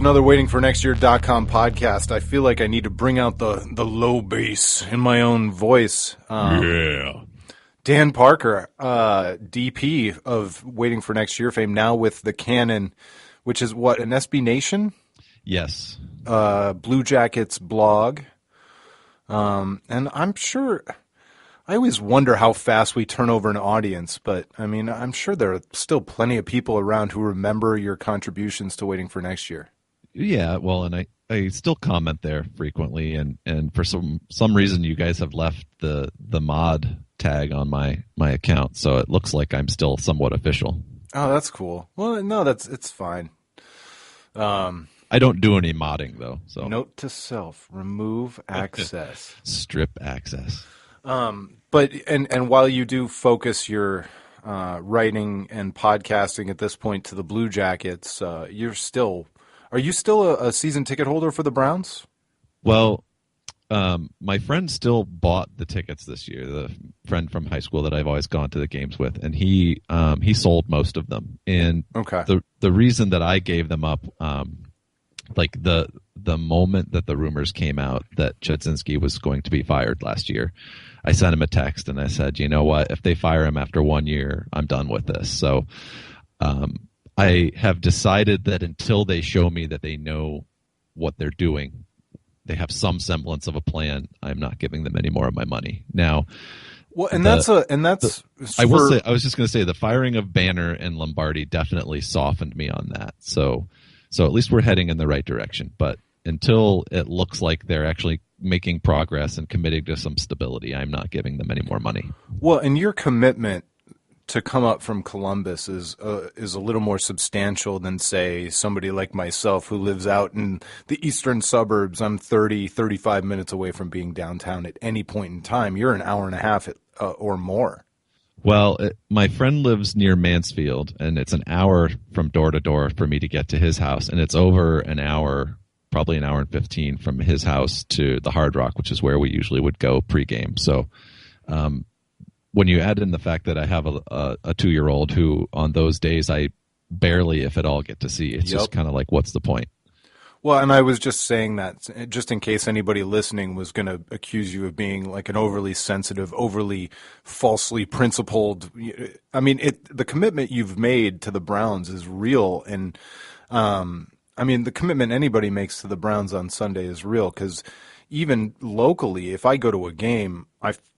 another waitingfornextyear.com podcast. I feel like I need to bring out the low bass in my own voice. Yeah. Dan Parker, DP of Waiting for Next Year fame, now with the Canon, which is what, an SB Nation? Yes. Blue Jackets blog. And I'm sure, I always wonder how fast we turn over an audience, but I mean, I'm sure there are still plenty of people around who remember your contributions to Waiting for Next Year. Yeah, well, and I still comment there frequently, and for some reason you guys have left the mod tag on my account, so it looks like I'm still somewhat official. Oh, that's cool. Well, no, it's fine. I don't do any modding though. So note to self: remove access, strip access. But while you do focus your writing and podcasting at this point to the Blue Jackets, are you still a season ticket holder for the Browns? Well, my friend still bought the tickets this year. The friend from high school that I've always gone to the games with, and he sold most of them. And okay. the reason that I gave them up, like the moment that the rumors came out that Chudzinski was going to be fired last year, I sent him a text and I said, you know what? If they fire him after 1 year, I'm done with this. So I have decided that until they show me that they know what they're doing, they have some semblance of a plan, I'm not giving them any more of my money. Now, well, I was just going to say the firing of Banner and Lombardi definitely softened me on that. So at least we're heading in the right direction. But until it looks like they're actually making progress and committing to some stability, I'm not giving them any more money. Well, and your commitment to come up from Columbus is a little more substantial than, say, somebody like myself who lives out in the eastern suburbs. I'm 35 minutes away from being downtown at any point in time. You're an hour and a half or more. Well, my friend lives near Mansfield, and it's an hour from door to door for me to get to his house, and it's over an hour, probably an hour and 15 from his house to the Hard Rock, which is where we usually would go pregame. So when you add in the fact that I have a 2-year-old who on those days I barely, if at all, get to see, it's just kind of like, what's the point? Well, and I was just saying that just in case anybody listening was going to accuse you of being like an overly sensitive, overly falsely principled. I mean, the commitment you've made to the Browns is real. And I mean, the commitment anybody makes to the Browns on Sunday is real, because even locally, if I go to a game,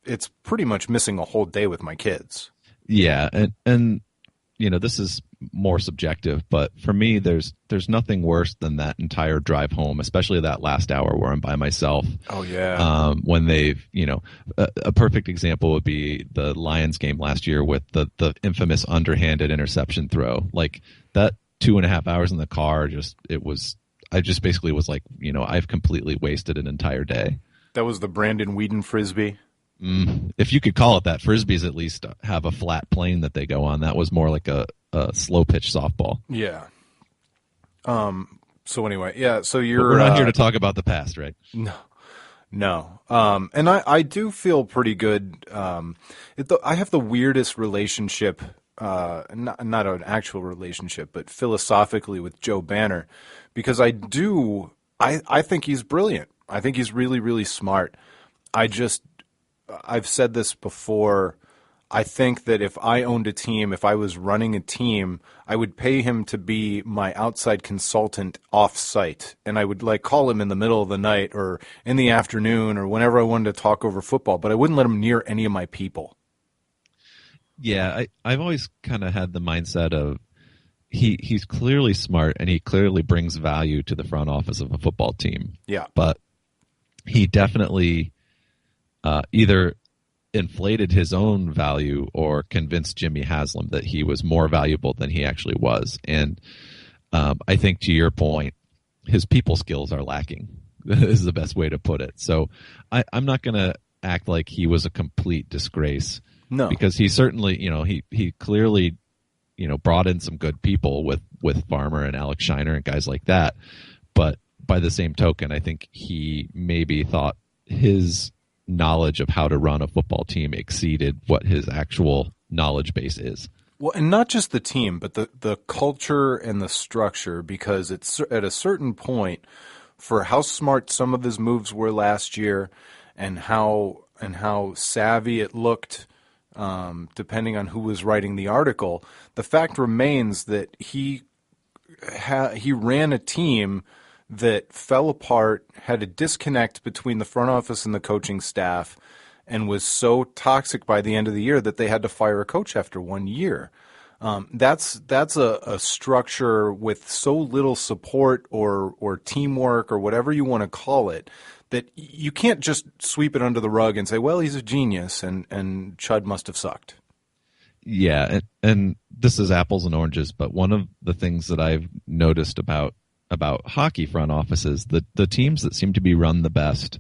it's pretty much missing a whole day with my kids. Yeah, and you know, this is more subjective, but for me, there's nothing worse than that entire drive home, especially that last hour where I'm by myself. Oh yeah. When they've, you know, a perfect example would be the Lions game last year with the infamous underhanded interception throw. Like that 2.5 hours in the car, I just basically was like, you know, I've completely wasted an entire day. That was the Brandon Whedon Frisbee. If you could call it that. Frisbees at least have a flat plane that they go on. That was more like a slow pitch softball. Yeah. So anyway, yeah. So we're not here to talk about the past, right? No. And I do feel pretty good. I have the weirdest relationship, not an actual relationship, but philosophically with Joe Banner, because I think he's brilliant. I think he's really, really smart. I've said this before. I think that if I owned a team, if I was running a team, I would pay him to be my outside consultant off-site, and I would call him in the middle of the night or in the afternoon or whenever I wanted to talk over football, but I wouldn't let him near any of my people. Yeah, I've always kind of had the mindset of he's clearly smart and he clearly brings value to the front office of a football team. Yeah. But he definitely either inflated his own value or convinced Jimmy Haslam that he was more valuable than he actually was. And I think, to your point, his people skills are lacking is the best way to put it. So I'm not going to act like he was a complete disgrace. No. Because he certainly, you know, he clearly, you know, brought in some good people with Farmer and Alex Shiner and guys like that. But by the same token, I think he maybe thought his knowledge of how to run a football team exceeded what his actual knowledge base is. Well, and not just the team, but the culture and the structure, because it's at a certain point for how smart some of his moves were last year and how savvy it looked, depending on who was writing the article. The fact remains that he ran a team that fell apart, had a disconnect between the front office and the coaching staff, and was so toxic by the end of the year that they had to fire a coach after 1 year. That's a structure with so little support or teamwork or whatever you want to call it, that you can't just sweep it under the rug and say, well, he's a genius and Chud must have sucked. Yeah, and this is apples and oranges, but one of the things that I've noticed about hockey front offices, the teams that seem to be run the best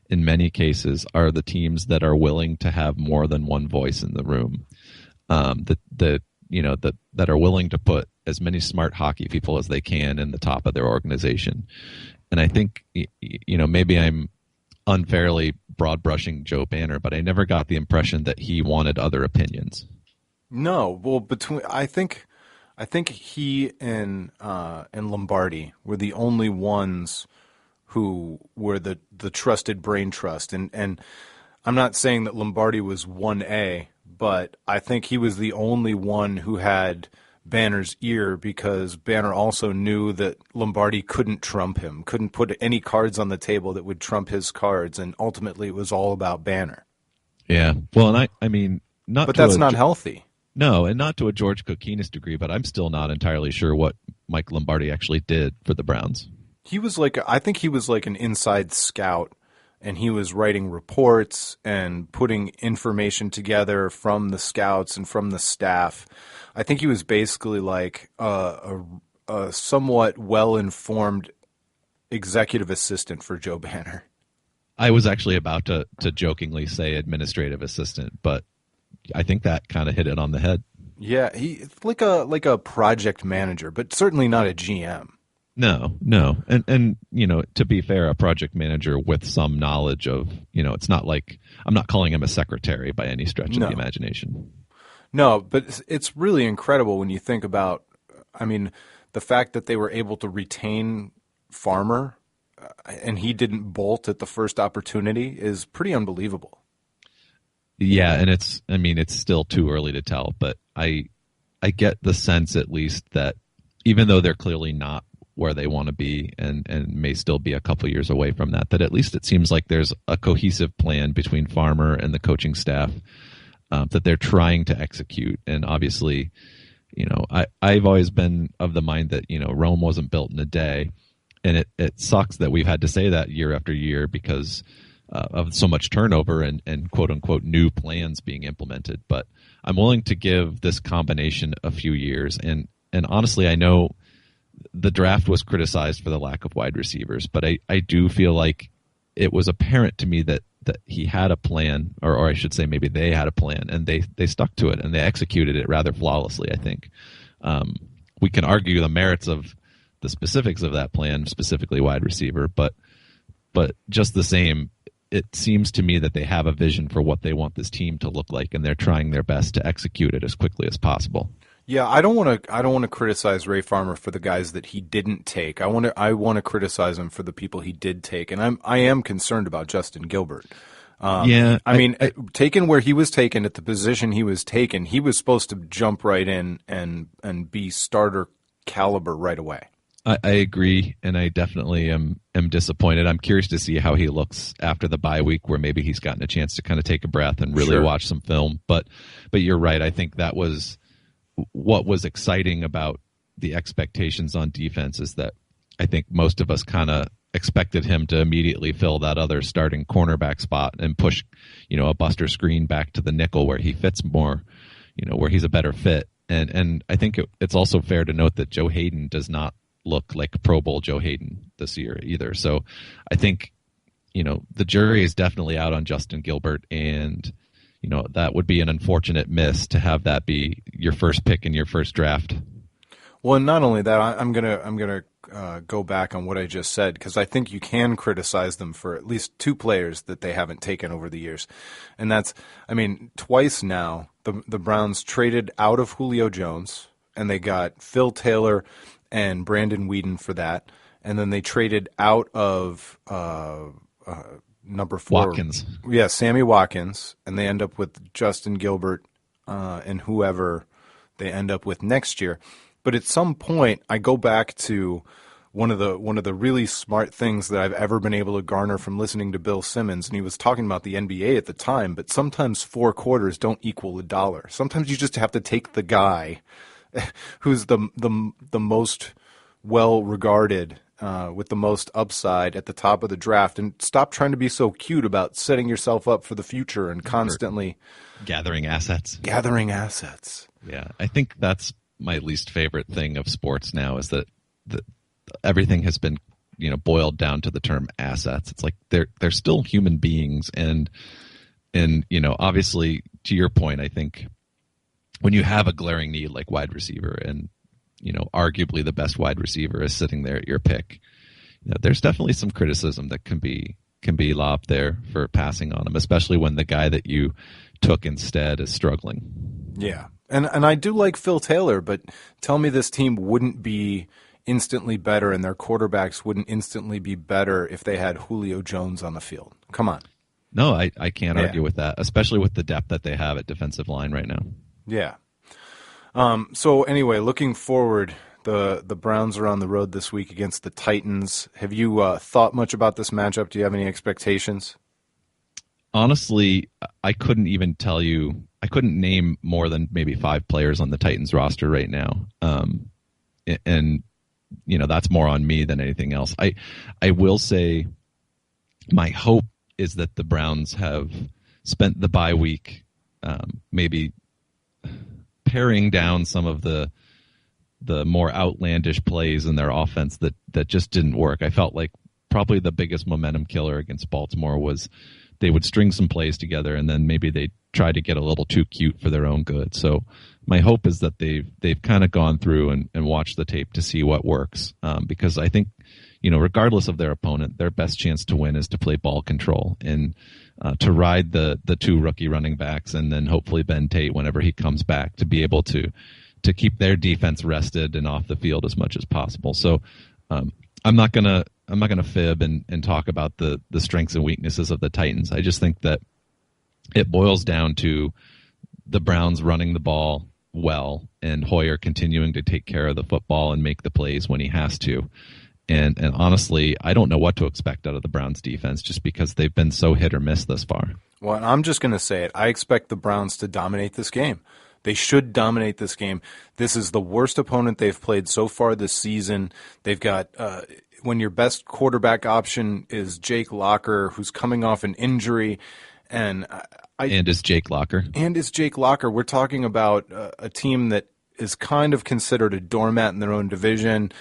in many cases are the teams that are willing to have more than one voice in the room. That are willing to put as many smart hockey people as they can in the top of their organization. And I think, maybe I'm unfairly broad brushing Joe Banner, but I never got the impression that he wanted other opinions. No, well, I think he and Lombardi were the only ones who were the trusted brain trust, and I'm not saying that Lombardi was 1A, but I think he was the only one who had Banner's ear, because Banner also knew that Lombardi couldn't trump him, couldn't put any cards on the table that would trump his cards, and ultimately it was all about Banner. Yeah, well, and I mean, but that's not healthy. No, and not to a George Kokinis degree, but I'm still not entirely sure what Mike Lombardi actually did for the Browns. I think he was like an inside scout, and he was writing reports and putting information together from the scouts and from the staff. I think he was basically like a somewhat well-informed executive assistant for Joe Banner. I was actually about to jokingly say administrative assistant, but I think that kind of hit it on the head. Yeah, he's like a project manager, but certainly not a GM. No. And to be fair, a project manager with some knowledge of, it's not like, I'm not calling him a secretary by any stretch of the imagination. No, but it's really incredible when you think about, the fact that they were able to retain Farmer and he didn't bolt at the first opportunity is pretty unbelievable. Yeah, and it's still too early to tell, but I get the sense at least that even though they're clearly not where they want to be and may still be a couple years away from that at least it seems like there's a cohesive plan between Farmer and the coaching staff that they're trying to execute. And obviously, I've always been of the mind that, Rome wasn't built in a day. And it sucks that we've had to say that year after year because of so much turnover and quote unquote new plans being implemented. But I'm willing to give this combination a few years. And honestly, I know the draft was criticized for the lack of wide receivers, but I do feel like it was apparent to me that he had a plan, or I should say maybe they had a plan, and they stuck to it and they executed it rather flawlessly, I think. We can argue the merits of the specifics of that plan, specifically wide receiver, but just the same, it seems to me that they have a vision for what they want this team to look like, and they're trying their best to execute it as quickly as possible. Yeah, I don't want to criticize Ray Farmer for the guys that he didn't take. I want to criticize him for the people he did take, and I am concerned about Justin Gilbert. Taken where he was taken at the position he was taken, he was supposed to jump right in and be starter caliber right away. I agree, and I definitely am disappointed. I'm curious to see how he looks after the bye week, where maybe he's gotten a chance to kind of take a breath and really watch some film. But you're right. I think that was what was exciting about the expectations on defense, is that I think most of us kind of expected him to immediately fill that other starting cornerback spot and push, a Buster Screen back to the nickel where he fits more, where he's a better fit. And I think it's also fair to note that Joe Hayden does not look like Pro Bowl Joe Hayden this year either. So I think, the jury is definitely out on Justin Gilbert, and that would be an unfortunate miss to have that be your first pick in your first draft. Well, and not only that, I'm gonna go back on what I just said, because I think you can criticize them for at least two players that they haven't taken over the years, and that's, twice now the Browns traded out of Julio Jones, and they got Phil Taylor and Brandon Weeden for that. And then they traded out of number 4. Watkins. Yeah, Sammy Watkins. And they end up with Justin Gilbert and whoever they end up with next year. But at some point, I go back to one of the really smart things that I've ever been able to garner from listening to Bill Simmons, and he was talking about the NBA at the time, but sometimes 4 quarters don't equal $1. Sometimes you just have to take the guy who's the most well-regarded, with the most upside at the top of the draft, and stop trying to be so cute about setting yourself up for the future and constantly gathering assets. Yeah, I think that's my least favorite thing of sports now is that everything has been, boiled down to the term assets. It's like they're still human beings, and obviously, to your point, I think when you have a glaring need like wide receiver, and arguably the best wide receiver is sitting there at your pick, there's definitely some criticism that can be lobbed there for passing on him, especially when the guy that you took instead is struggling. Yeah, and I do like Phil Taylor, but tell me this team wouldn't be instantly better and their quarterbacks wouldn't instantly be better if they had Julio Jones on the field. Come on. No, I can't argue with that, especially with the depth that they have at defensive line right now. Yeah. So anyway, looking forward, the Browns are on the road this week against the Titans. Have you thought much about this matchup? Do you have any expectations? Honestly, I couldn't even tell you. I couldn't name more than maybe 5 players on the Titans roster right now. And that's more on me than anything else. I will say my hope is that the Browns have spent the bye week maybe paring down some of the more outlandish plays in their offense that just didn't work. I felt like probably the biggest momentum killer against Baltimore was they would string some plays together and then maybe they try to get a little too cute for their own good. So my hope is that they've kind of gone through and watched the tape to see what works, because I think, regardless of their opponent, their best chance to win is to play ball control and to ride the 2 rookie running backs, and then hopefully Ben Tate whenever he comes back to be able to keep their defense rested and off the field as much as possible. So I'm not gonna fib and talk about the strengths and weaknesses of the Titans. I just think that it boils down to the Browns running the ball well and Hoyer continuing to take care of the football and make the plays when he has to. And honestly, I don't know what to expect out of the Browns defense just because they've been so hit or miss thus far. Well, I'm just going to say it. I expect the Browns to dominate this game. They should dominate this game. This is the worst opponent they've played so far this season. They've got when your best quarterback option is Jake Locker, who's coming off an injury, and is Jake Locker. We're talking about a team that is kind of considered a doormat in their own division.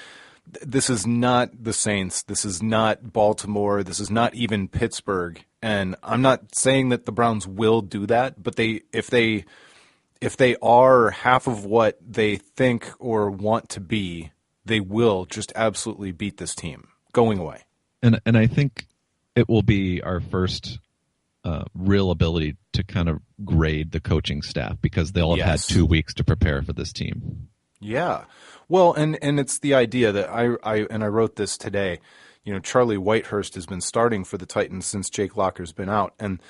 This is not the Saints. This is not Baltimore. This is not even Pittsburgh. And I'm not saying that the Browns will do that, but if they are half of what they think or want to be, they will just absolutely beat this team going away. And I think it will be our first real ability to kind of grade the coaching staff because they'll have had 2 weeks to prepare for this team. Yeah. Well, and it's the idea that I wrote this today. Charlie Whitehurst has been starting for the Titans since Jake Locker's been out, and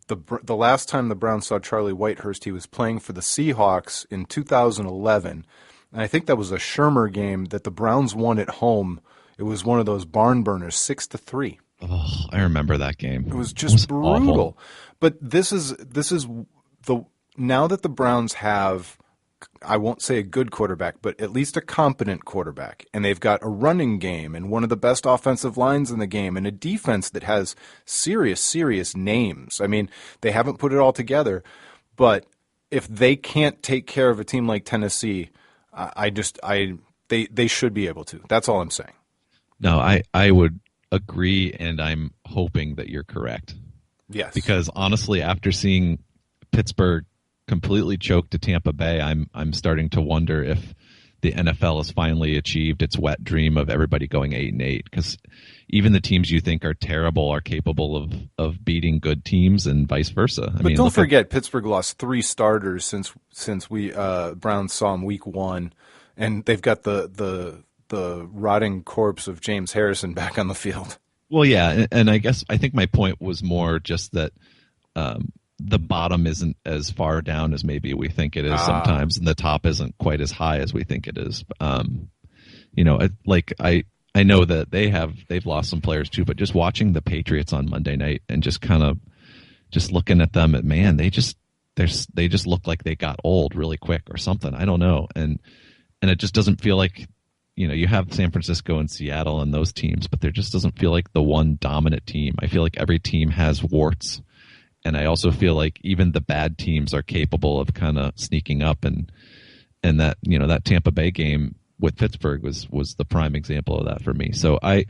the last time the Browns saw Charlie Whitehurst, he was playing for the Seahawks in 2011, and I think that was a Shermer game that the Browns won at home. It was one of those barn burners, 6-3. Oh, I remember that game. It was just brutal. Awful. But this is now that the Browns have, I won't say a good quarterback, but at least a competent quarterback, and they've got a running game and one of the best offensive lines in the game and a defense that has serious names. I mean, they haven't put it all together, but if they can't take care of a team like Tennessee, they should be able to. That's all I'm saying. No, I would agree, and I'm hoping that you're correct. Yes. Because honestly, after seeing Pittsburgh completely choked to Tampa Bay, I'm starting to wonder if the NFL has finally achieved its wet dream of everybody going 8-8, because even the teams you think are terrible are capable of beating good teams and vice versa. But don't forget, Pittsburgh lost 3 starters since we Browns saw them week 1, and they've got the rotting corpse of James Harrison back on the field. Well, yeah, and I think my point was more just that the bottom isn't as far down as maybe we think it is sometimes, and the top isn't quite as high as we think it is. I know that they've lost some players too, but just watching the Patriots on Monday night and just kind of just looking at them, man, they just look like they got old really quick or something. I don't know, and it just doesn't feel like, you have San Francisco and Seattle and those teams, but there just doesn't feel like the one dominant team. I feel like every team has warts, and I also feel like even the bad teams are capable of kind of sneaking up, and that that Tampa Bay game with Pittsburgh was the prime example of that for me. So I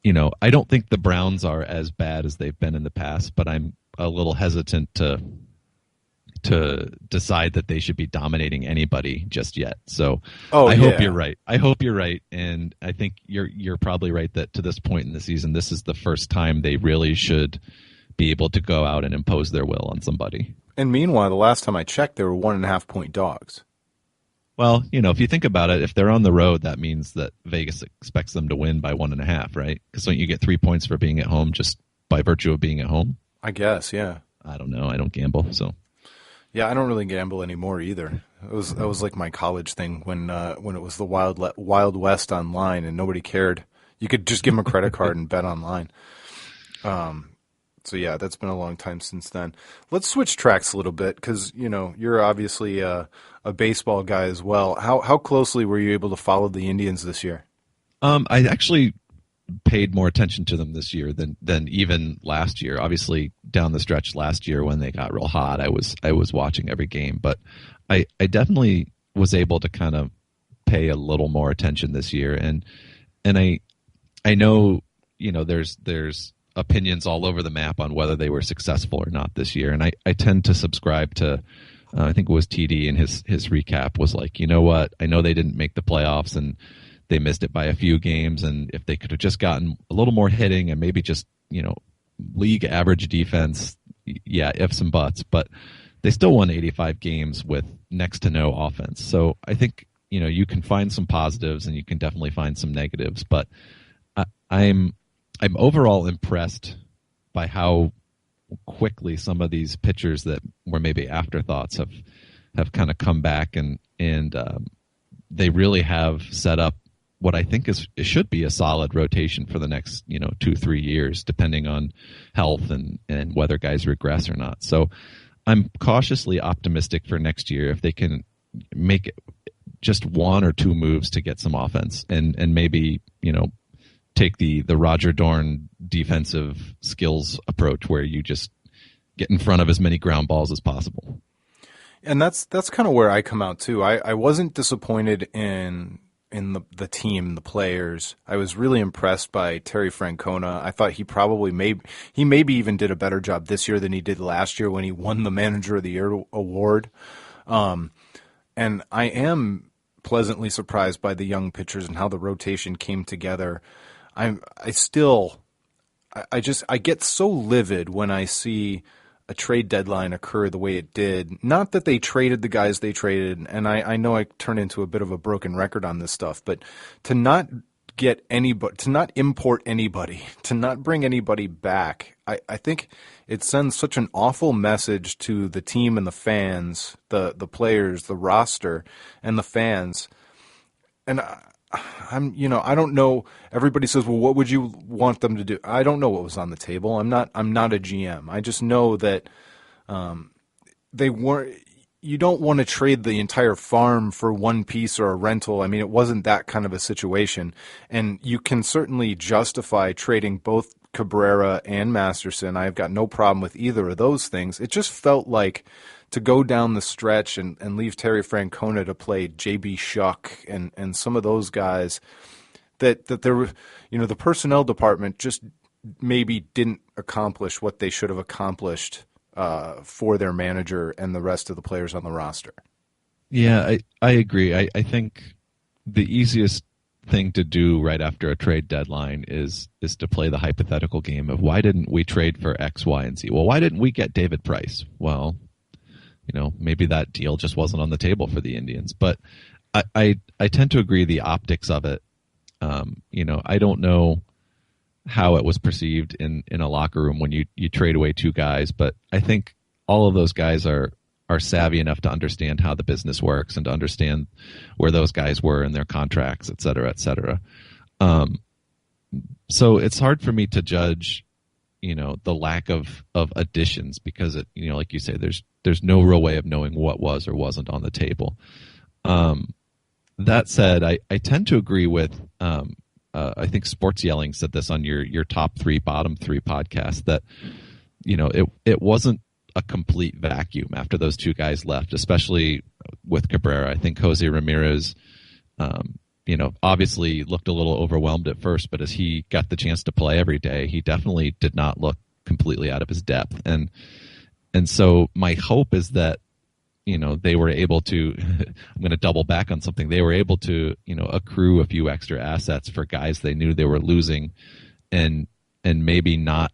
don't think the Browns are as bad as they've been in the past, but I'm a little hesitant to decide that they should be dominating anybody just yet. So I hope you're right. I hope you're right, and I think you're probably right that to this point in the season, this is the first time they really should be able to go out and impose their will on somebody. And meanwhile, the last time I checked, they were 1.5-point dogs. Well, if you think about it, if they're on the road, that means that Vegas expects them to win by 1.5, right? Because don't you get 3 points for being at home just by virtue of being at home? I guess, yeah. I don't know. I don't gamble, so. Yeah, I don't really gamble anymore either. That was like my college thing when it was the Wild West online and nobody cared. You could just give them a credit card and bet online. So yeah, that's been a long time since then. Let's switch tracks a little bit because you're obviously a baseball guy as well. How closely were you able to follow the Indians this year? I actually paid more attention to them this year than even last year. Obviously, down the stretch last year when they got real hot, I was watching every game, but I definitely was able to kind of pay a little more attention this year, and I know there's opinions all over the map on whether they were successful or not this year, and I tend to subscribe to I think it was TD in his recap was like, you know what, I know they didn't make the playoffs and they missed it by a few games, and if they could have just gotten a little more hitting and maybe just league average defense, yeah, ifs and buts, but they still won 85 games with next to no offense. So I think you can find some positives and you can definitely find some negatives, but I'm overall impressed by how quickly some of these pitchers that were maybe afterthoughts have kind of come back, and they really have set up what I think it should be a solid rotation for the next 2-3 years, depending on health and whether guys regress or not. So I'm cautiously optimistic for next year if they can make it just 1 or 2 moves to get some offense and maybe take the Roger Dorn defensive skills approach where you just get in front of as many ground balls as possible. And that's kind of where I come out too. I wasn't disappointed in the team, the players. I was really impressed by Terry Francona. I thought he maybe even did a better job this year than he did last year when he won the Manager of the Year award. And I am pleasantly surprised by the young pitchers and how the rotation came together. I get so livid when I see a trade deadline occur the way it did. Not that they traded the guys they traded, and I know I turn into a bit of a broken record on this stuff, but to not get anybody, to not import anybody, to not bring anybody back, I think it sends such an awful message to the team and the fans, the players, the roster, and the fans. And I don't know. Everybody says, well, what would you want them to do? I don't know what was on the table. I'm not a GM. I just know that they weren't. You don't want to trade the entire farm for one piece or a rental. I mean, it wasn't that kind of a situation. And you can certainly justify trading both Cabrera and Masterson. I've got no problem with either of those things. It just felt like to go down the stretch and leave Terry Francona to play J.B. Shuck and some of those guys that there were, the personnel department just maybe didn't accomplish what they should have accomplished for their manager and the rest of the players on the roster. Yeah, I agree. I think the easiest thing to do right after a trade deadline is to play the hypothetical game of why didn't we trade for X, Y, and Z? Well, why didn't we get David Price? Well, maybe that deal just wasn't on the table for the Indians. But I tend to agree the optics of it. I don't know how it was perceived in a locker room when you trade away two guys, but I think all of those guys are savvy enough to understand how the business works and to understand where those guys were in their contracts, et cetera, et cetera. So it's hard for me to judge, the lack of additions because like you say, there's no real way of knowing what was or wasn't on the table. That said, I tend to agree with, I think Sports Yelling said this on your top three, bottom three podcast that, it wasn't a complete vacuum after those two guys left, especially with Cabrera. I think Jose Ramirez, obviously looked a little overwhelmed at first, but as he got the chance to play every day, he definitely did not look completely out of his depth. And so my hope is that, they were able to, I'm going to double back on something. They were able to, accrue a few extra assets for guys they knew they were losing and maybe not,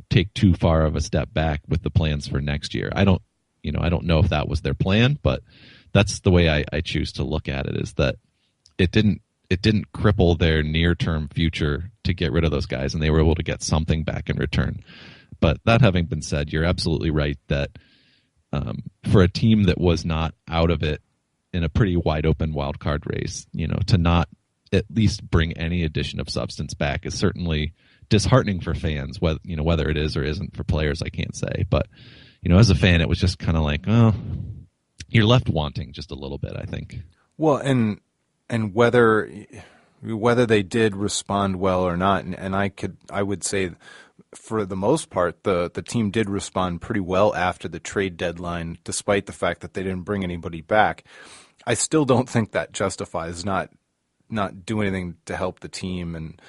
take too far of a step back with the plans for next year. I don't know if that was their plan, but that's the way I choose to look at it, is that it didn't cripple their near-term future to get rid of those guys, and they were able to get something back in return. But that having been said, you're absolutely right that for a team that was not out of it in a pretty wide open wild card race, to not at least bring any addition of substance back is certainly disheartening for fans. Whether it is or isn't for players, I can't say. But as a fan, it was just kind of like, oh, you're left wanting just a little bit, I think. Well, and whether they did respond well or not, and I would say, for the most part, the team did respond pretty well after the trade deadline, despite the fact that they didn't bring anybody back. I still don't think that justifies not doing anything to help the team, and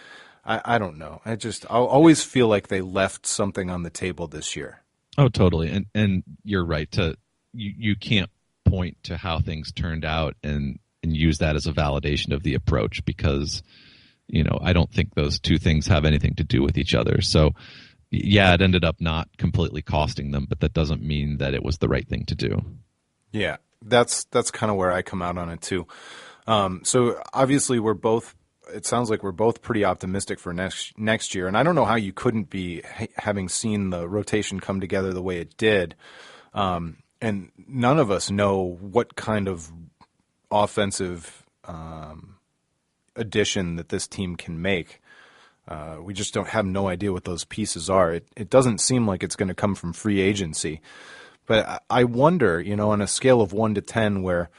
I don't know. I'll always feel like they left something on the table this year. Oh, totally, and you're right. You can't point to how things turned out and use that as a validation of the approach because I don't think those two things have anything to do with each other. So, yeah, it ended up not completely costing them, but that doesn't mean that it was the right thing to do. Yeah, that's kind of where I come out on it too. So obviously it sounds like we're both pretty optimistic for next year, and I don't know how you couldn't be, having seen the rotation come together the way it did. And none of us know what kind of offensive addition that this team can make. We just have no idea what those pieces are. It doesn't seem like it's going to come from free agency. But I wonder, on a scale of 1 to 10 where,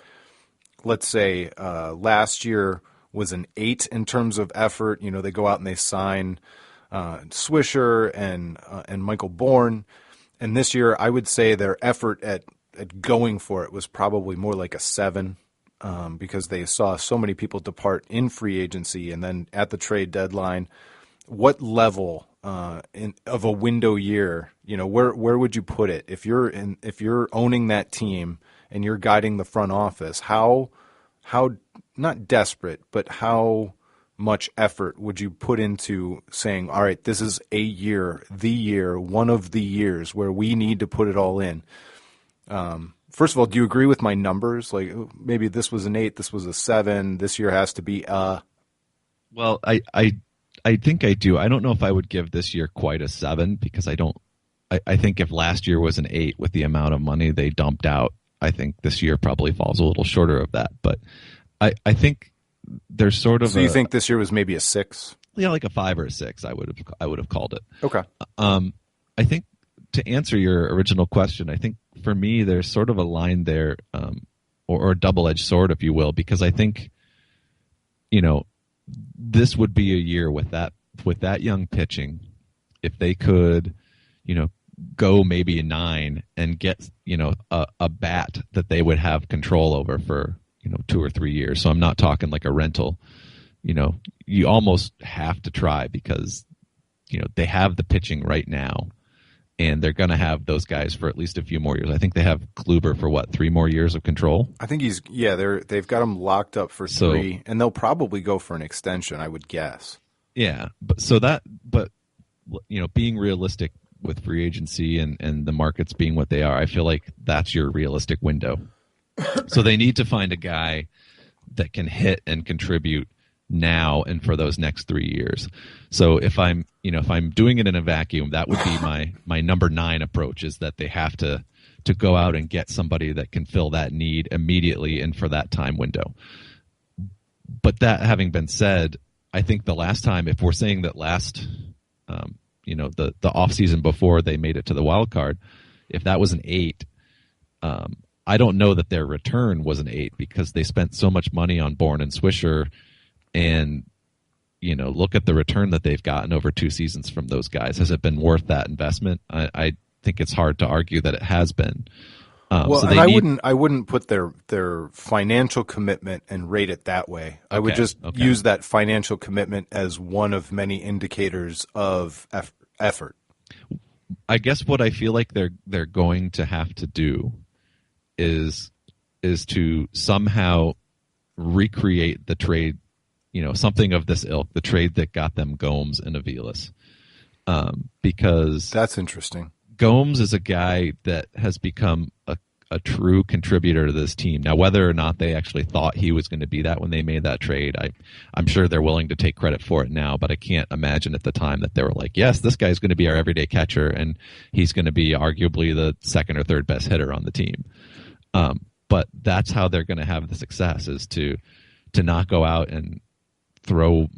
let's say, last year was an 8 in terms of effort. They go out and they sign Swisher and Michael Bourne. And this year, I would say their effort at going for it was probably more like a 7. Because they saw so many people depart in free agency and then at the trade deadline. What level of a window year, where would you put it if you're owning that team and you're guiding the front office? How not desperate, but how much effort would you put into saying, all right, this is a year, one of the years where we need to put it all in? First of all, do you agree with my numbers? Like maybe this was an 8, this was a 7, this year has to be Well, I think I do. I don't know if I would give this year quite a 7 because I think if last year was an 8 with the amount of money they dumped out, I think this year probably falls a little shorter of that. But I think there's sort of So you think this year was maybe a 6? Yeah, like a 5 or a 6, I would have called it. Okay. I think to answer your original question, I think for me there's sort of a line there, or a double-edged sword, if you will, because I think, this would be a year with that young pitching, if they could, go maybe a 9 and get, a bat that they would have control over for, 2 or 3 years. So I'm not talking like a rental. You almost have to try because, they have the pitching right now. and they're going to have those guys for at least a few more years. I think they have Kluber for 3 more years of control. I think they've got him locked up for 3, and they'll probably go for an extension, I would guess. Yeah, but being realistic with free agency and the markets being what they are, I feel like that's your realistic window. So they need to find a guy that can hit and contribute now and for those next 3 years. So if I'm doing it in a vacuum, that would be my number 9 approach, is that they have to go out and get somebody that can fill that need immediately and for that time window. But that having been said, I think the last time, if we're saying that the off season before they made it to the wild card, if that was an 8, I don't know that their return was an 8, because they spent so much money on Bourne and Swisher, and look at the return that they've gotten over 2 seasons from those guys. Has it been worth that investment? I think it's hard to argue that it has been. I wouldn't put their financial commitment and rate it that way. I would just use that financial commitment as one of many indicators of effort. I guess what I feel like they're going to have to do is to somehow recreate the trade, something of this ilk, the trade that got them Gomes and Aviles. Because that's interesting. Gomes is a guy that has become a true contributor to this team. Now, whether or not they actually thought he was going to be that when they made that trade, I'm sure they're willing to take credit for it now, but I can't imagine at the time that they were like, yes, this guy's going to be our everyday catcher, and he's going to be arguably the second or third best hitter on the team. But that's how they're going to have the success, is to not go out and throw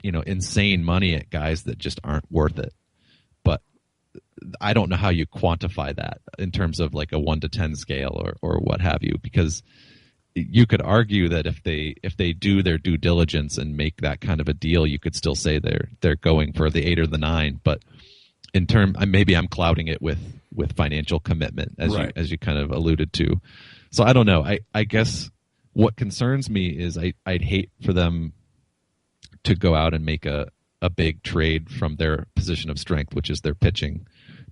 insane money at guys that just aren't worth it. But I don't know how you quantify that in terms of like a 1 to 10 scale or what have you, because you could argue that if they do their due diligence and make that kind of a deal, you could still say they're going for the 8 or the 9. But maybe I'm clouding it with financial commitment, as you kind of alluded to. So I don't know. I guess what concerns me is I'd hate for them to go out and make a big trade from their position of strength, which is their pitching,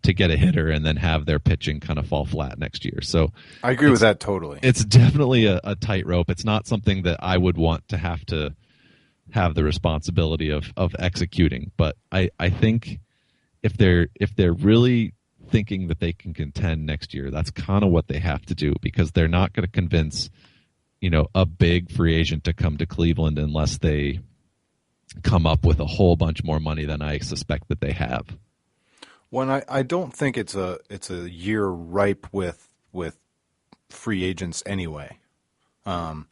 to get a hitter and then have their pitching kind of fall flat next year. So I agree with that totally. It's definitely a tightrope. It's not something that I would want to have the responsibility of executing. But I think if they're really thinking that they can contend next year, that's kind of what they have to do, because they're not going to convince a big free agent to come to Cleveland unless they come up with a whole bunch more money than I suspect that they have. Well, I don't think it's a year ripe with free agents anyway. And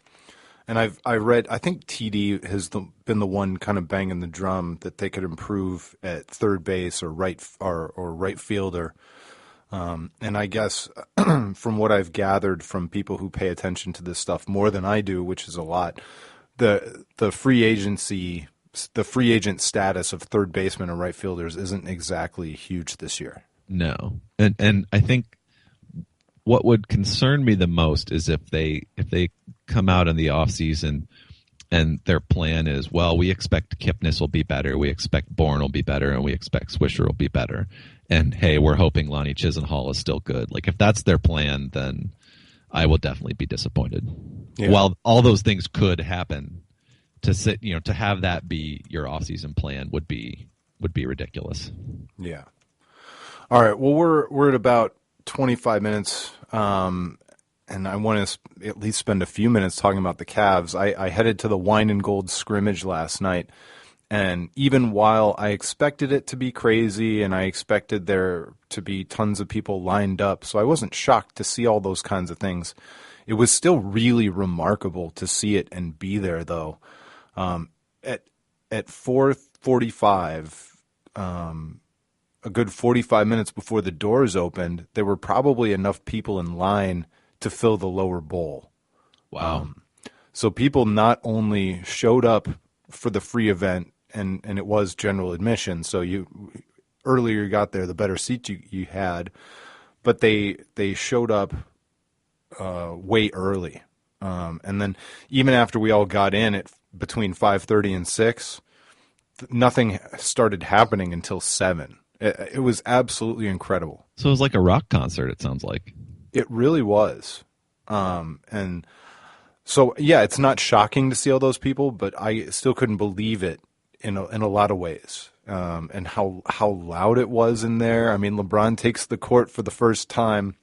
I read, I think TD has been the one kind of banging the drum that they could improve at third base or right fielder. And I guess from what I've gathered from people who pay attention to this stuff more than I do, which is a lot, the free agent status of third baseman and right fielders isn't exactly huge this year. No. And I think what would concern me the most is if they come out in the offseason and their plan is, well, we expect Kipnis will be better, we expect Bourne will be better, and we expect Swisher will be better. And, hey, we're hoping Lonnie Chisenhall is still good. Like, if that's their plan, then I will definitely be disappointed. Yeah. While all those things could happen, to have that be your offseason plan would be ridiculous. Yeah. All right. Well, we're at about 25 minutes, and I want to at least spend a few minutes talking about the Cavs. I headed to the Wine and Gold scrimmage last night, and even while I expected it to be crazy and I expected there to be tons of people lined up, so I wasn't shocked to see all those kinds of things, it was still really remarkable to see it and be there, though. At 4:45, a good 45 minutes before the doors opened, there were probably enough people in line to fill the lower bowl. Wow. So people not only showed up for the free event, and it was general admission, so earlier you got there, the better seat you had, but they showed up way early. And then even after we all got in at between 5:30 and 6, nothing started happening until 7. It was absolutely incredible. So it was like a rock concert, it sounds like. It really was. And so, yeah, it's not shocking to see all those people, but I still couldn't believe it in a lot of ways. And how loud it was in there. I mean, LeBron takes the court for the first time.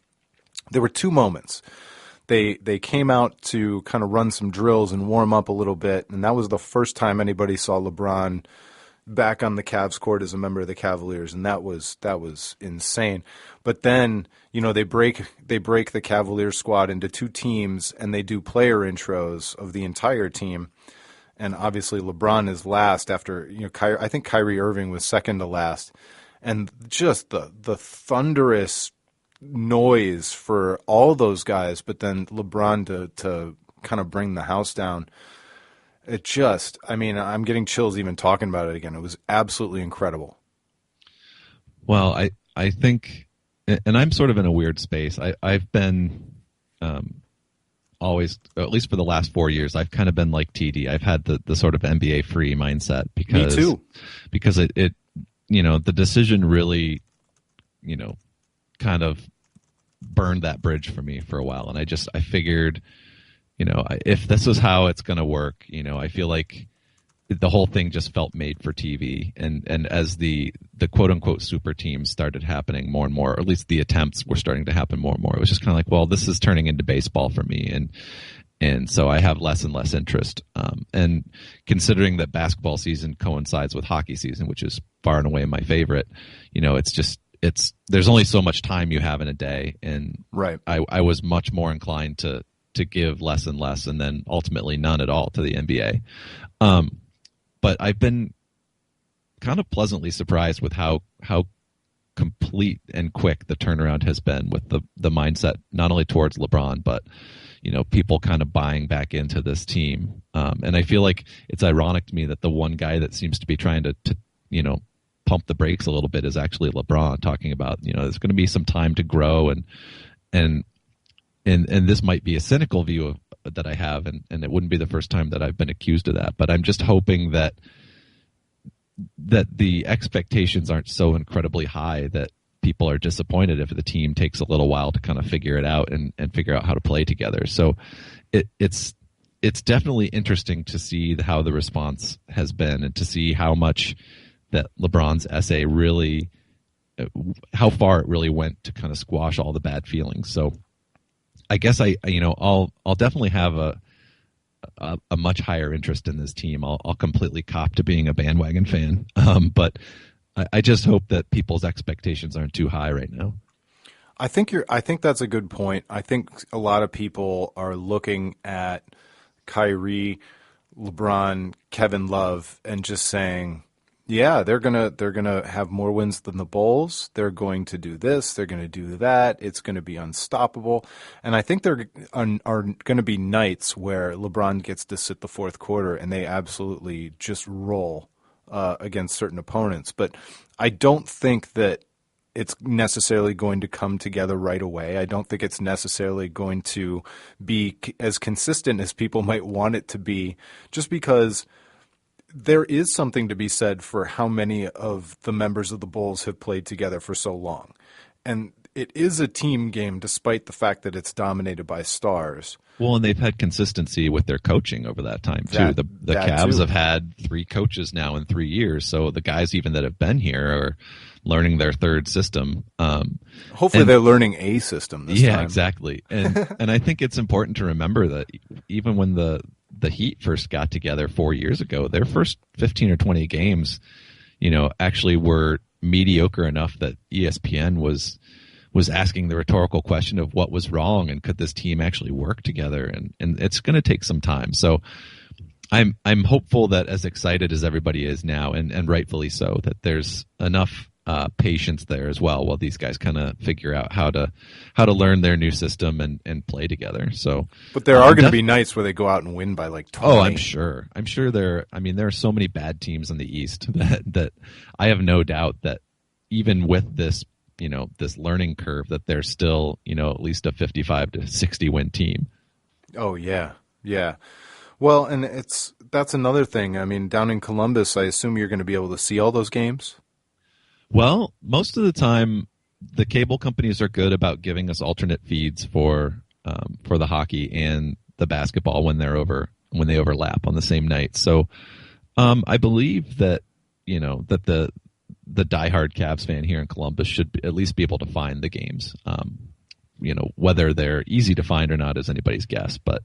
There were two moments. They came out to kind of run some drills and warm up a little bit, and that was the first time anybody saw LeBron back on the Cavs court as a member of the Cavaliers, and that was insane. But then, they break the Cavaliers squad into two teams, and they do player intros of the entire team. And obviously LeBron is last after, I think Kyrie Irving was second to last. And just the thunderous noise for all those guys, but then LeBron to kind of bring the house down. I'm getting chills even talking about it again. It was absolutely incredible. Well, I think, and I'm sort of in a weird space. I've been always, at least for the last 4 years, I've kind of been like TD. I've had the sort of NBA free mindset because Me too. Because it the decision really, kind of burned that bridge for me for a while, and I figured, if this was how it's going to work, I feel like the whole thing just felt made for TV, and as the quote unquote super teams started happening more and more, or at least the attempts were starting to happen more and more, it was just kind of like, well, this is turning into baseball for me, and so I have less and less interest. And considering that basketball season coincides with hockey season, which is far and away my favorite, there's only so much time you have in a day, and right. I was much more inclined to give less and less, and then ultimately none at all to the NBA. But I've been kind of pleasantly surprised with how complete and quick the turnaround has been with the mindset, not only towards LeBron, but people kind of buying back into this team. And I feel like it's ironic to me that the one guy that seems to be trying to pump the brakes a little bit is actually LeBron, talking about, there's going to be some time to grow, and this might be a cynical view that I have, and it wouldn't be the first time that I've been accused of that, but I'm just hoping that the expectations aren't so incredibly high that people are disappointed if the team takes a little while to kind of figure it out and figure out how to play together. So it's definitely interesting to see how the response has been, and to see how much that LeBron's essay really, how far it really went to kind of squash all the bad feelings. So I guess I'll definitely have a much higher interest in this team. I'll completely cop to being a bandwagon fan, but I just hope that people's expectations aren't too high right now. I think that's a good point. I think a lot of people are looking at Kyrie, LeBron, Kevin Love, and just saying, yeah, they're gonna have more wins than the Bulls. They're going to do this. They're going to do that. It's going to be unstoppable. And I think there are going to be nights where LeBron gets to sit the fourth quarter and they absolutely just roll against certain opponents. But I don't think that it's necessarily going to come together right away. I don't think it's necessarily going to be as consistent as people might want it to be, just because there is something to be said for how many of the members of the Bulls have played together for so long. And it is a team game despite the fact that it's dominated by stars. Well, and they've had consistency with their coaching over that time, too. The Cavs have had 3 coaches now in 3 years, so the guys even that have been here are learning their third system. Hopefully they're learning a system this time. Yeah, exactly. And I think it's important to remember that even when the Heat first got together 4 years ago, their first 15 or 20 games, actually were mediocre enough that ESPN was asking the rhetorical question of what was wrong and could this team actually work together, and it's going to take some time. So I'm hopeful that, as excited as everybody is now, and rightfully so, that there's enough patience there as well while these guys kind of figure out how to learn their new system and play together. So, but there are going to be nights where they go out and win by like 20. Oh, I'm sure there are so many bad teams in the East that I have no doubt that even with this, this learning curve, that they're still, at least a 55 to 60 win team. Oh yeah. Yeah. Well, and that's another thing. I mean, down in Columbus, I assume you're going to be able to see all those games. Well, most of the time, the cable companies are good about giving us alternate feeds for the hockey and the basketball when they overlap on the same night. So I believe that that the diehard Cavs fan here in Columbus should at least be able to find the games. Whether they're easy to find or not is anybody's guess. But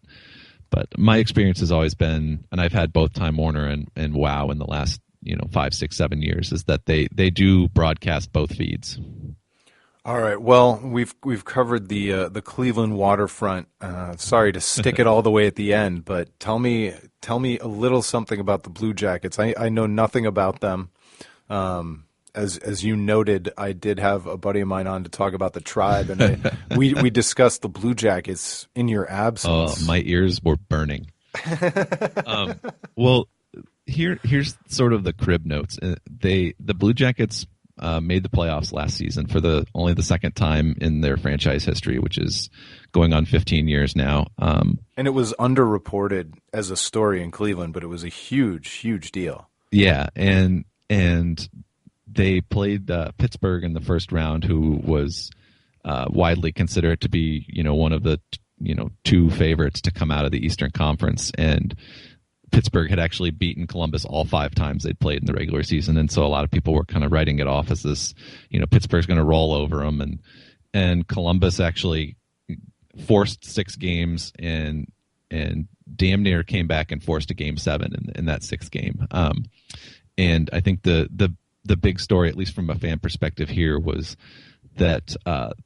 my experience has always been, and I've had both Time Warner and WOW in the last 5, 6, 7 years, is that they do broadcast both feeds. All right. Well, we've covered the Cleveland waterfront. Sorry to stick it all the way at the end, but tell me a little something about the Blue Jackets. I know nothing about them. As you noted, I did have a buddy of mine on to talk about the Tribe, and we discussed the Blue Jackets in your absence. Oh, my ears were burning. Well, here's sort of the crib notes. The Blue Jackets made the playoffs last season for only the second time in their franchise history, which is going on 15 years now. And it was underreported as a story in Cleveland, but it was a huge, huge deal. Yeah, and they played Pittsburgh in the first round, who was widely considered to be one of the two favorites to come out of the Eastern Conference, and Pittsburgh had actually beaten Columbus all 5 times they'd played in the regular season, and so a lot of people were kind of writing it off as this, Pittsburgh's going to roll over them, and Columbus actually forced 6 games and damn near came back and forced a Game 7 in that 6th game. And I think the big story, at least from a fan perspective here, was that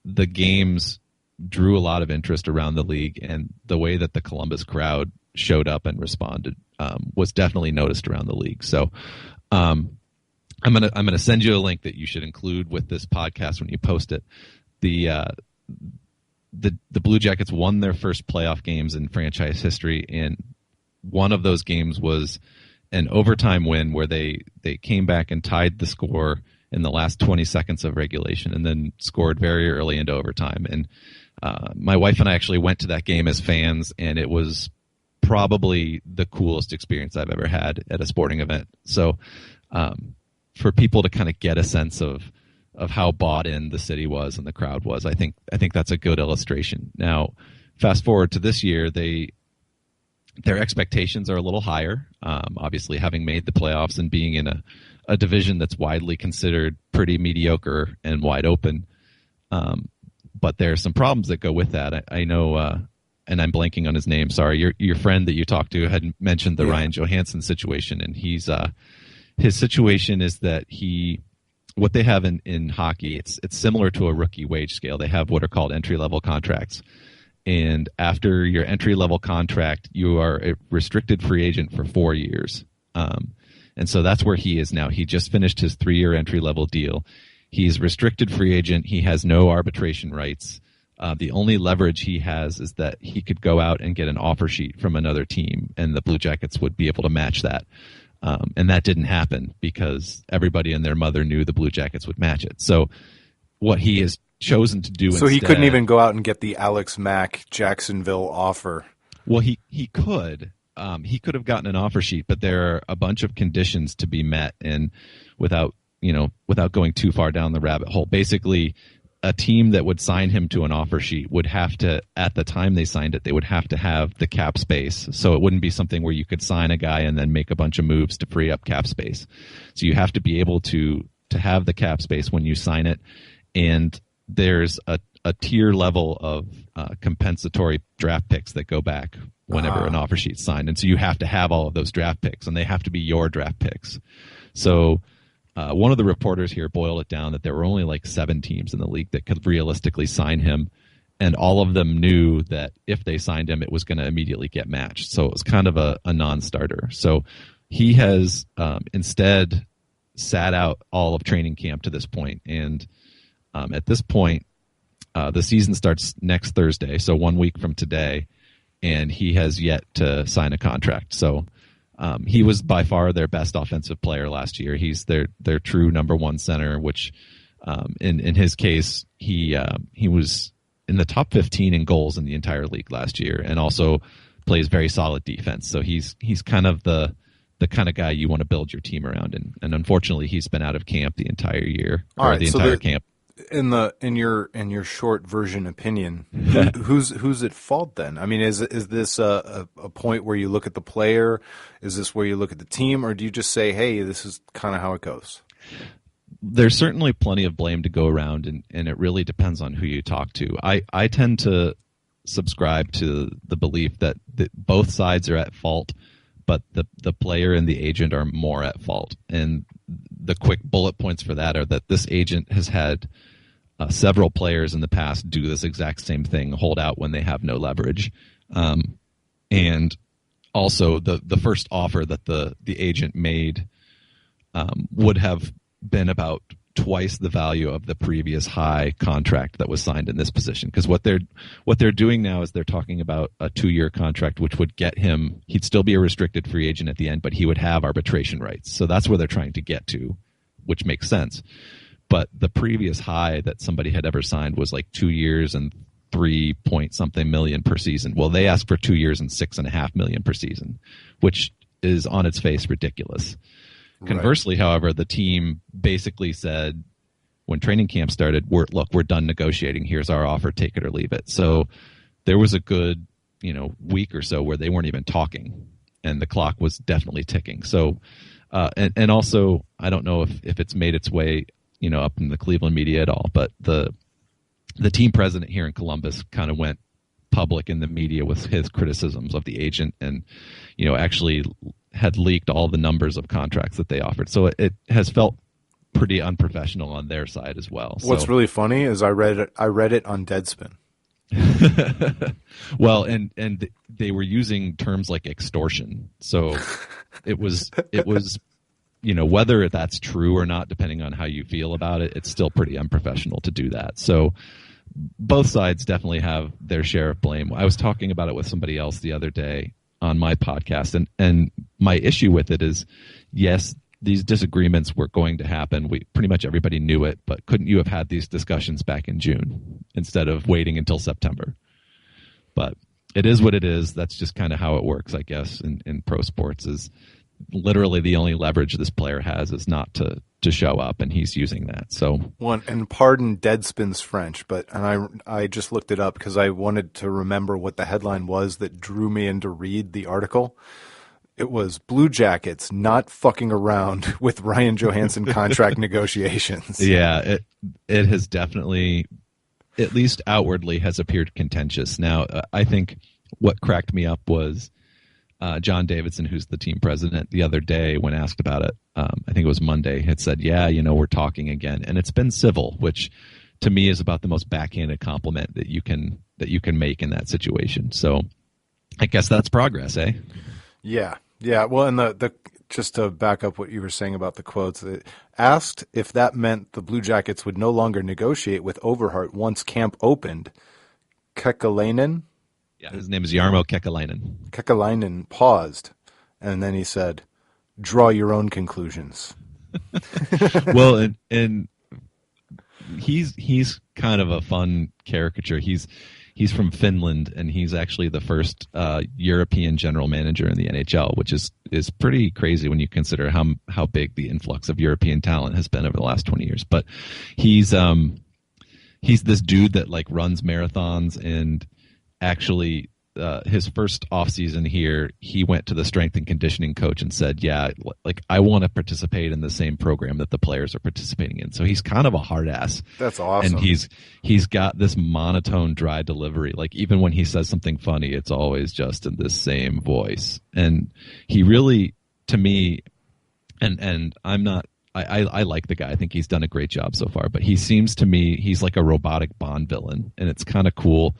the games drew a lot of interest around the league, and the way that the Columbus crowd showed up and responded was definitely noticed around the league. So I'm gonna send you a link that you should include with this podcast when you post it. The Blue Jackets won their first playoff games in franchise history, and one of those games was an overtime win where they came back and tied the score in the last 20 seconds of regulation and then scored very early into overtime. And my wife and I actually went to that game as fans, and it was probably the coolest experience I've ever had at a sporting event. So for people to kind of get a sense of how bought in the city was and the crowd was, I think that's a good illustration. Now, fast forward to this year, their expectations are a little higher, obviously having made the playoffs and being in a division that's widely considered pretty mediocre and wide open. But there are some problems that go with that. I know, and I'm blanking on his name, sorry, your friend that you talked to had mentioned the Ryan Johansson situation, and his situation is that what they have in hockey, it's similar to a rookie wage scale. They have what are called entry-level contracts. And after your entry-level contract, you are a restricted free agent for 4 years. And so that's where he is now. He just finished his 3-year entry-level deal. He's restricted free agent. He has no arbitration rights. The only leverage he has is that he could go out and get an offer sheet from another team, and the Blue Jackets would be able to match that. And that didn't happen because everybody and their mother knew the Blue Jackets would match it. So what he has chosen to do so instead, he couldn't even go out and get the Alex Mack Jacksonville offer. Well, he could. He could have gotten an offer sheet, but there are a bunch of conditions to be met, and without going too far down the rabbit hole, basically a team that would sign him to an offer sheet would have to, at the time they signed it, they would have to have the cap space. So it wouldn't be something where you could sign a guy and then make a bunch of moves to free up cap space. So you have to be able to have the cap space when you sign it, and there's a tier level of compensatory draft picks that go back whenever an offer sheet's signed. And so you have to have all of those draft picks, and they have to be your draft picks. So one of the reporters here boiled it down that there were only like 7 teams in the league that could realistically sign him, and all of them knew that if they signed him, it was going to immediately get matched. So it was kind of a non-starter. So he has instead sat out all of training camp to this point, and at this point, the season starts next Thursday, so 1 week from today, and he has yet to sign a contract. So he was by far their best offensive player last year. He's their true number one center, which in his case, he was in the top 15 in goals in the entire league last year, and also plays very solid defense. So he's kind of the the kind of guy you want to build your team around. And unfortunately, he's been out of camp the entire year, All right, the so entire camp. In your short version opinion, who's at fault then? I mean, is this a point where you look at the player? Is this where you look at the team, or do you just say, hey, this is kind of how it goes? There's certainly plenty of blame to go around, and it really depends on who you talk to. I tend to subscribe to the belief that both sides are at fault, but the player and the agent are more at fault. And the quick bullet points for that are that this agent has had several players in the past do this exact same thing, hold out when they have no leverage. And also the first offer that the agent made would have been about twice the value of the previous high contract that was signed in this position. Because what they're doing now is they're talking about a 2-year contract, which would get him, he'd still be a restricted free agent at the end, but he would have arbitration rights. So that's where they're trying to get to, which makes sense. But the previous high that somebody had ever signed was like 2 years and 3 point something million per season. Well, they asked for 2 years and $6.5 million per season, which is on its face ridiculous. Conversely, however, the team basically said when training camp started, we're done negotiating. Here's our offer, take it or leave it. So there was a good, week or so where they weren't even talking, and the clock was definitely ticking. So, and also, I don't know if it's made its way, up in the Cleveland media at all, but the team president here in Columbus kind of went public in the media with his criticisms of the agent, and actually had leaked all the numbers of contracts that they offered. So it has felt pretty unprofessional on their side as well. What's really funny is I read it on Deadspin. Well, and they were using terms like extortion. So it was whether that's true or not, depending on how you feel about it, it's still pretty unprofessional to do that. So both sides definitely have their share of blame. I was talking about it with somebody else the other day on my podcast, and my issue with it is, yes, these disagreements were going to happen. Pretty much everybody knew it, but couldn't you have had these discussions back in June instead of waiting until September? But it is what it is. That's just kind of how it works, I guess, in pro sports. Is literally the only leverage this player has is not to show up, and he's using that. So and pardon Deadspin's French, but I just looked it up because I wanted to remember what the headline was that drew me in to read the article. It was Blue Jackets not fucking around with Ryan Johansson contract negotiations. Yeah, it has definitely, at least outwardly, has appeared contentious. Now, I think what cracked me up was John Davidson, who's the team president, the other day when asked about it, I think it was Monday, had said, yeah, we're talking again. And it's been civil, which to me is about the most backhanded compliment that you can make in that situation. So I guess that's progress, eh? Yeah. Well, and the just to back up what you were saying about the quotes, it asked if that meant the Blue Jackets would no longer negotiate with Overhart once camp opened. Kekalainen? Yeah, his name is Jarmo Kekalainen. Kekalainen paused, and then he said, draw your own conclusions. Well, and he's kind of a fun caricature. He's from Finland, and he's actually the first European general manager in the NHL, which is pretty crazy when you consider how big the influx of European talent has been over the last 20 years. But he's this dude that like runs marathons, and actually his first offseason here, he went to the strength and conditioning coach and said, yeah, like I want to participate in the same program that the players are participating in. So he's kind of a hard ass. That's awesome. And he's got this monotone, dry delivery. Like even when he says something funny, it's always just in this same voice. And he really, to me, and I'm not, I like the guy. I think he's done a great job so far, but he seems to me, he's like a robotic Bond villain, and it's kind of cool.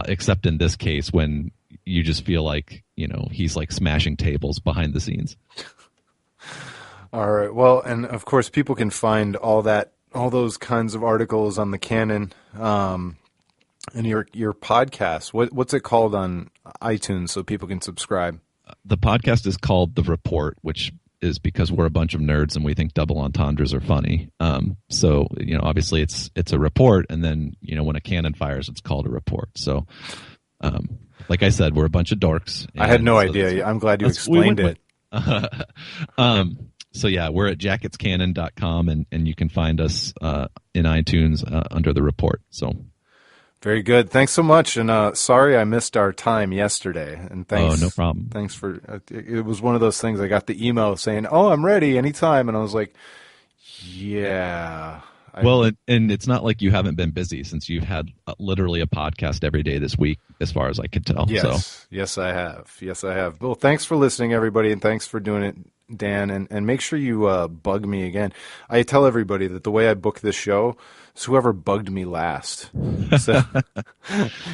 Except in this case when you just feel like, he's like smashing tables behind the scenes. All right. Well, and of course people can find all those kinds of articles on the Canon, and your podcast. What's it called on iTunes so people can subscribe? The podcast is called The Report, which is because we're a bunch of nerds and we think double entendres are funny. So, obviously it's a report, and then, when a cannon fires, it's called a report. So, like I said, we're a bunch of dorks. I had no idea. I'm glad you explained it. So yeah, we're at jacketscannon.com, and you can find us in iTunes under the report. So very good. Thanks so much. And sorry I missed our time yesterday. And thanks. Oh, no problem. Thanks for it was one of those things. I got the email saying, "Oh, I'm ready anytime," and I was like, "Yeah." Well, and it's not like you haven't been busy, since you've had literally a podcast every day this week, as far as I could tell. Yes, so. Yes, I have. Yes, I have. Well, thanks for listening, everybody, and thanks for doing it, Dan. And make sure you bug me again. I tell everybody that the way I book this show is whoever bugged me last. So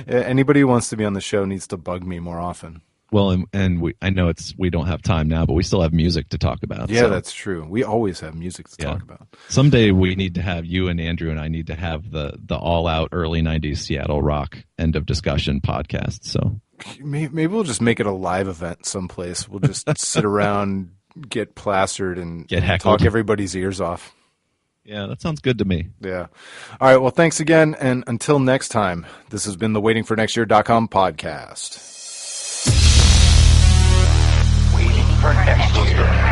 anybody who wants to be on the show needs to bug me more often. Well, and I know we don't have time now, but we still have music to talk about. Yeah, so. That's true. We always have music to talk about. Someday we need to have you and Andrew and I need to have the all-out early 90s Seattle rock end of discussion podcast. So maybe we'll just make it a live event someplace. We'll just sit around, get plastered, and talk everybody's ears off. Yeah, that sounds good to me. Yeah. All right, well, thanks again, and until next time, this has been the WaitingForNextYear.com podcast. Waiting for next year.